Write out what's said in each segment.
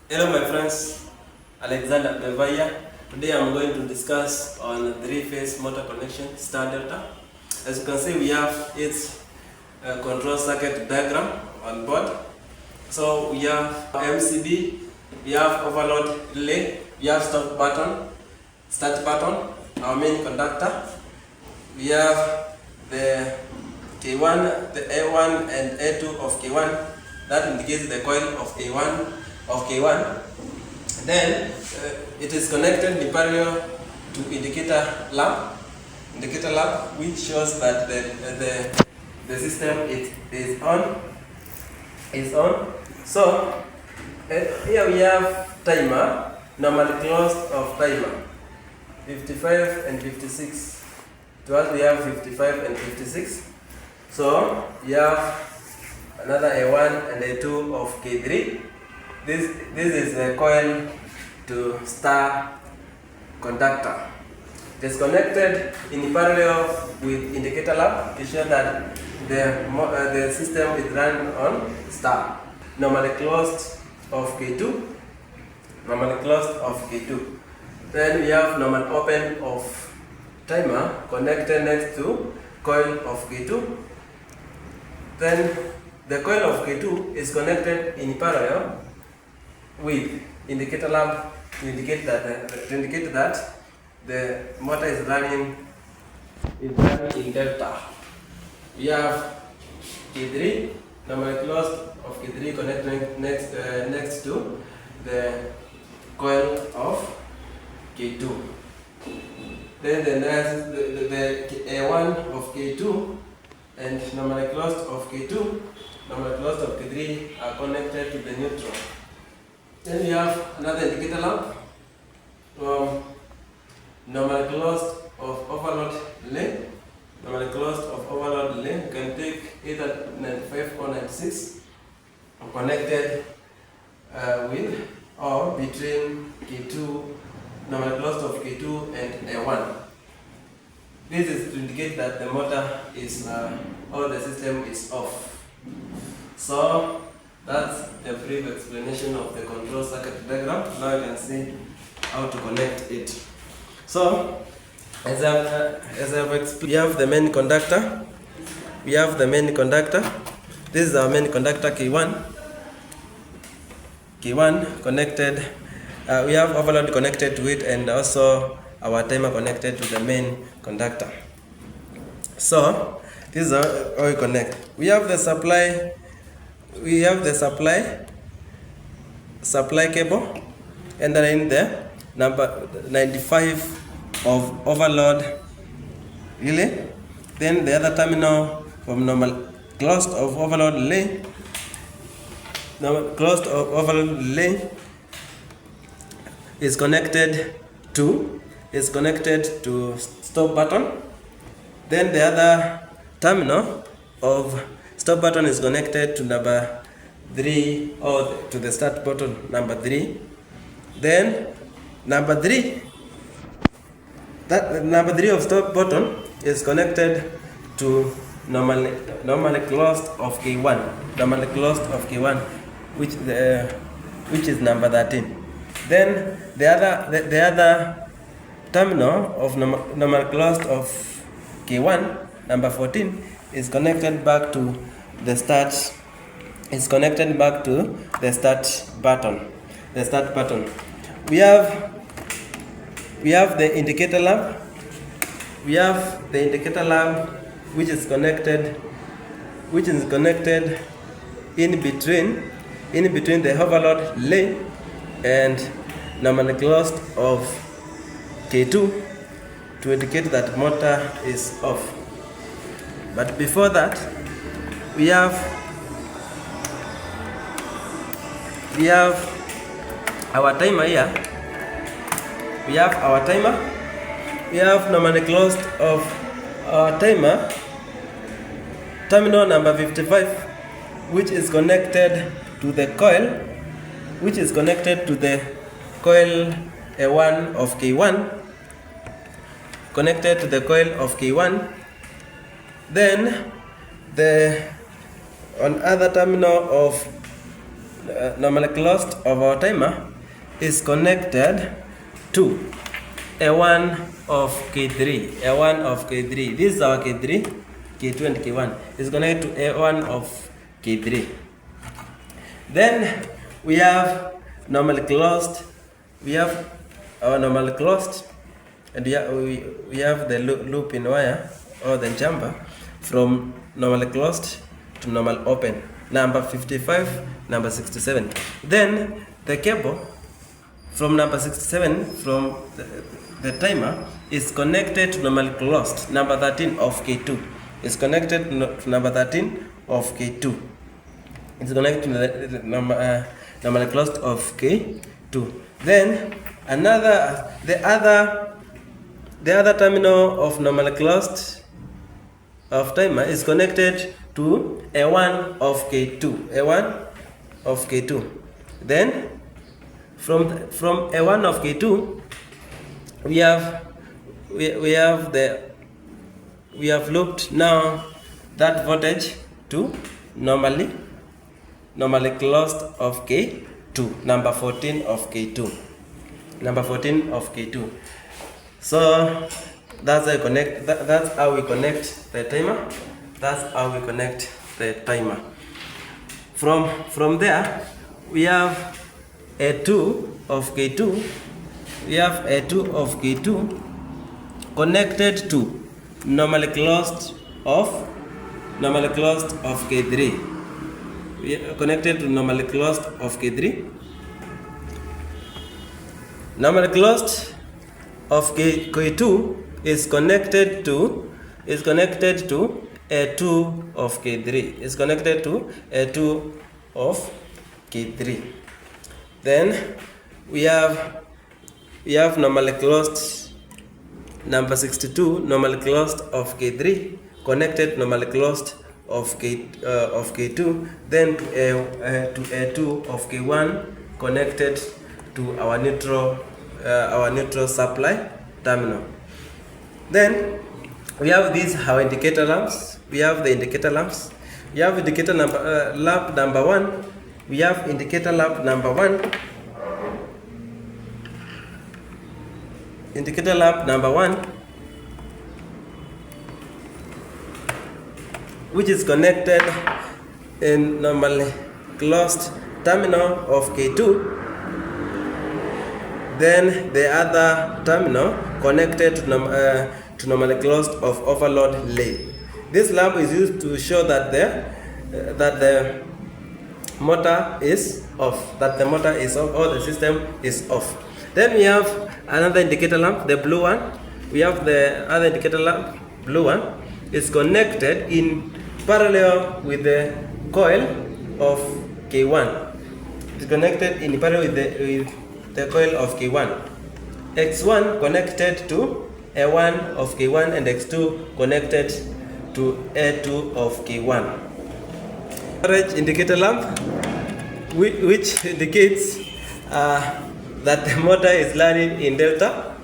Hello my friends, Alexander Bevaya. Today I'm going to discuss on three-phase motor connection star delta. As you can see, we have its control circuit diagram on board. So we have MCB, we have overload relay, we have stop button, start button, our main conductor. We have the K1, the A1 and A2 of K1 that indicates the coil of K1. Then it is connected in parallel to indicator lamp, which shows that the system is on. So here we have timer, normally closed of timer, 55 and 56. To us we have 55 and 56. So we have another A1 and A2 of K3. This is the coil to star conductor. It is connected in parallel with indicator lamp to show that the system is running on star. Normally closed of K2. Then we have normal open of timer connected next to coil of K2. Then the coil of K2 is connected in parallel with indicator lamp to indicate that the motor is running in delta. We have K3, normally closed of K3 connected next to the coil of K2. Then the A1 of K2 and normally closed of K2, normally closed of K3 are connected to the neutral. Then we have another indicator lamp, normally closed of overload relay. Normally closed of overload relay, you can take either 95 or 96, connected with or between K2, normally closed of K2 and A1. This is to indicate that the motor is or the system is off. So that's the brief explanation of the control circuit diagram. Now you can see how to connect it. So as I've explained, we have the main conductor. This is our main conductor K1 connected. We have overload connected to it, and also our timer connected to the main conductor. So this is how we connect. We have the supply cable entering the number 95 of overload relay. Then the other terminal from normal closed of overload relay is connected to stop button. Then the other terminal of stop button is connected to number 3 or to the start button number 3. Then number 3 of stop button is connected to normally closed of K1, which is number 13. Then the other terminal of normal closed of K1, number 14, is connected back to the start. Start button. We have the indicator lamp. Which is connected in between the overload relay and normally closed of K2 to indicate that motor is off. But before that, we have our timer here. We have normally closed of our timer, terminal number 55, which is connected to the coil, A1 of K1, connected to the coil of K1. Then the on other terminal of normally closed of our timer is connected to A1 of K3. A1 of K3. This is our K3, K2 and K1. Is connected to A1 of K3. Then we have normally closed. We have our normally closed, and we have the loop in wire or the jumper from normally closed to normal open. Number 55, number 67. Then the cable from number 67 from the timer is connected to normally closed. Number 13 of K2 is connected to number 13 of K2. It's connected to the number normally closed of K2. Then the other terminal of normally closed of timer is connected to A1 of K2. A1 of K2. Then from A1 of K2 we have looped now that voltage to normally closed of K2, number 14 of K2. Number 14 of K2. So that's how we connect the timer. That's how we connect the timer. From there we have A2 of K2. We have A2 of K2 connected to normally closed of K3. We are connected to normally closed of K3. Normally closed of K2 is connected to A2 of K3. Is connected to A2 of K3. Then we have normally closed number 62, normally closed of K3 connected normally closed of K2, then to A2 of K1 connected to our neutral supply terminal. Then we have these our indicator lamps. We have the indicator lamps. We have indicator lamp number 1. We have indicator lamp number 1. Indicator lamp number 1, which is connected in normally closed terminal of K2. Then the other terminal connected to normally closed of overload lane. This lamp is used to show that the motor is off, or the system is off. Then we have another indicator lamp, the blue one. We have the other indicator lamp, blue one, is connected in parallel with the coil of K1. It's connected in parallel with the coil of K1. X1 connected to A1 of K1 and X2 connected to A2 of K1. Orange indicator lamp, which indicates that the motor is running in delta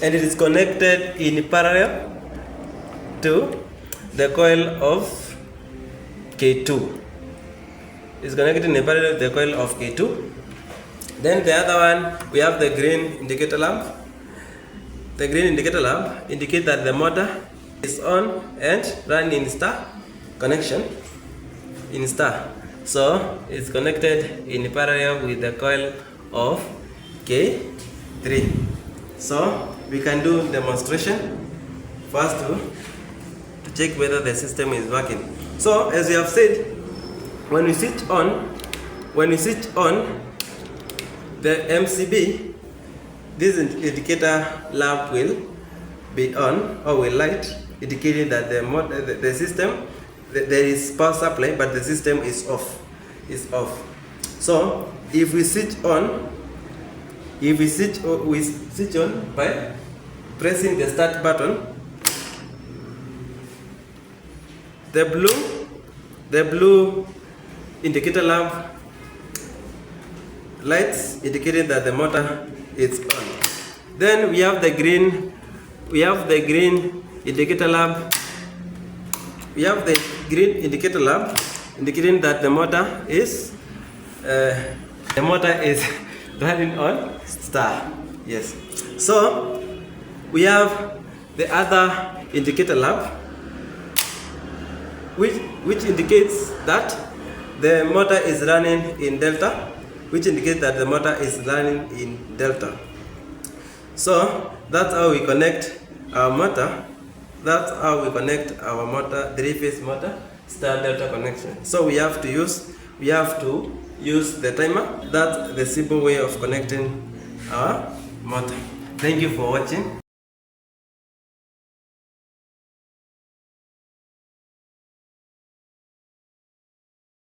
and it is connected in parallel to the coil of K2. It's connected in parallel to the coil of K2. Then the other one, we have the green indicator lamp. The green indicator lamp indicates that the motor is on and running in star connection in star. So it's connected in parallel with the coil of K3. So we can do demonstration first to check whether the system is working. So as we have said, when we switch on the MCB, this indicator lamp will be on or will light, indicating that the system, there is power supply, but the system is off. So if we switch on, we switch on by pressing the start button. The blue indicator lamp lights, indicating that the motor is on. Then we have the green indicator lamp. We have the green indicator lamp indicating that the motor is the motor is running on star. Yes. So we have the other indicator lamp, which indicates that the motor is running in delta, So that's how we connect our motor. That's how we connect our motor, three-phase motor, star delta connection. So we have to use the timer. That's the simple way of connecting our motor. Thank you for watching.